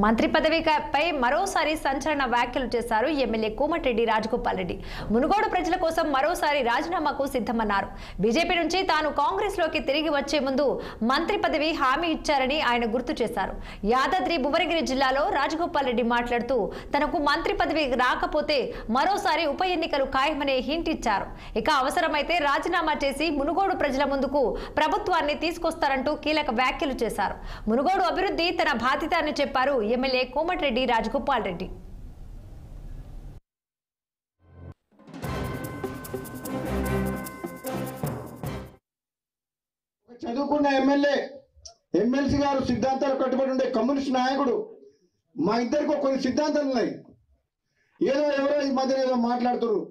మంత్రి పదవిపై మరోసారి సంచలన వ్యాఖ్యలు చేశారు ఎమ్మెల్యే కోమటిరెడ్డి రాజగోపాల్ రెడ్డి. మునుగోడు ప్రజల కోసం మరోసారి రాజీనామాకు సిద్ధమన్నారు. బీజేపీ నుంచి తాను కాంగ్రెస్ లోకి తిరిగి వచ్చే ముందు మంత్రి పదవి హామీ ఇచ్చారని ఆయన గుర్తు చేశారు. యాదాద్రి భువనగిరి జిల్లాలో రాజగోపాల్ రెడ్డి మాట్లాడుతూ తనకు మంత్రి పదవి రాకపోతే మరోసారి ఉప ఎన్నికలు ఖాయమనే హింట్ ఇచ్చారు. ఇక అవసరమైతే రాజీనామా చేసి మునుగోడు ప్రజల ముందుకు ప్రభుత్వాన్ని తీసుకొస్తారంటూ కీలక వ్యాఖ్యలు చేశారు. మునుగోడు అభివృద్ధి తన బాధ్యత అని చెప్పారు ఎమ్మెల్యే కోమటిరెడ్డి రాజగోపాల్ రెడ్డి. చదువుకున్న ఎమ్మెల్సీ గారు సిద్ధాంతాలు కట్టుబడి ఉండే కమ్యూనిస్ట్ నాయకుడు. మా ఇద్దరికి కొన్ని సిద్ధాంతాలు ఉన్నాయి. ఎవరో ఈ మధ్య ఏదో మాట్లాడుతున్నారు.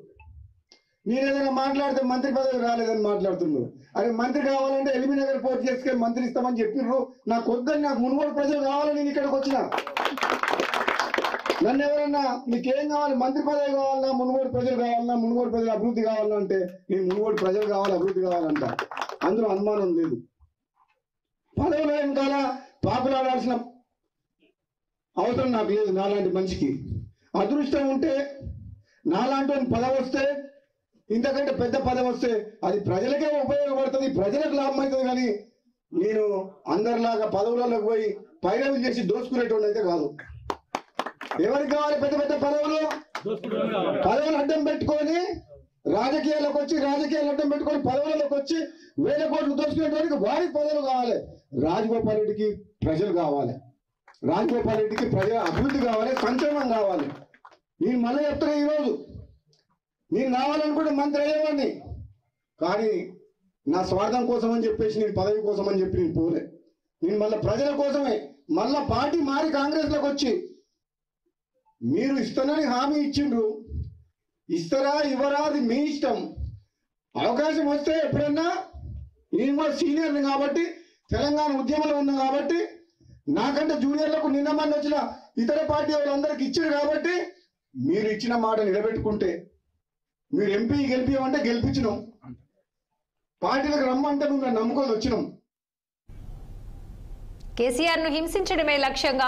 నేను ఏదైనా మాట్లాడితే మంత్రి పదవి రాలేదని మాట్లాడుతున్నారు. అరే మంత్రి కావాలంటే ఎల్బీ నగర్ పోటీ చేసుకొని మంత్రి ఇస్తామని చెప్పిర్రు. నాకు వద్దని, నాకు మునుగోడు ప్రజలు కావాలని నేను ఇక్కడికి వచ్చిన. నన్ను ఎవరన్నా నీకేం కావాలి, మంత్రి పదవి కావాలన్నా, మునుగోడు ప్రజలు కావాలన్నా, మునుగోడు ప్రజలు అభివృద్ధి కావాలన్నా అంటే నేను మునుగోడు ప్రజలు కావాలి, అభివృద్ధి కావాలంట. అందులో అనుమానం లేదు. పదవులు వెనకాల పాపులాడాల్సిన అవసరం నాకు లేదు. నాలాంటి మనిషికి అదృష్టం ఉంటే, నాలాంటి పదవి వస్తే, ఇంతకంటే పెద్ద పదవి వస్తే అది ప్రజలకే ఉపయోగపడుతుంది, ప్రజలకు లాభం అవుతుంది. కానీ నేను అందరిలాగా పదవులలోకి పోయి పైరవులు చేసి దోసుకునేటువంటి అయితే కాదు. ఎవరికి కావాలి పెద్ద పెద్ద పదవులు? పదవులు అడ్డం పెట్టుకొని రాజకీయాలు అడ్డం పెట్టుకొని పదవులలోకి వచ్చి వేల కోట్లు దోసుకునేటువంటి వారికి పదవులు కావాలి. రాజగోపాల్ రెడ్డికి ప్రజలు కావాలి. రాజగోపాల్ రెడ్డికి ప్రజల అభివృద్ధి కావాలి, సంక్షేమం కావాలి. నేను మళ్ళీ చెప్తున్నా, ఈరోజు నేను కావాలనుకుంటే మంత్రి అయ్యేవాడిని. కానీ నా స్వార్థం కోసం అని చెప్పేసి, నేను పదవి కోసం అని చెప్పి నేను పోలే. నేను మళ్ళీ ప్రజల కోసమే మళ్ళా పార్టీ మారి కాంగ్రెస్లోకి వచ్చి, మీరు ఇస్తానని హామీ ఇచ్చిండ్రు, ఇస్తారా ఇవ్వరా అది మీ ఇష్టం. అవకాశం వస్తే ఎప్పుడన్నా, నేను కూడా సీనియర్ని కాబట్టి, తెలంగాణ ఉద్యమంలో ఉన్నా కాబట్టి, నాకంటే జూనియర్లకు నిన్న మంది వచ్చిన ఇతర పార్టీ వాళ్ళందరికీ ఇచ్చారు కాబట్టి, మీరు ఇచ్చిన మాట నిలబెట్టుకుంటే, మీరు ఎంపీ గెలిపియమంటే గెలిపించినాం, పార్టీలకు రమ్మంటే మేము నమ్ముకొని వచ్చినాం. కేసీఆర్ ను హింసించడమే లక్ష్యంగా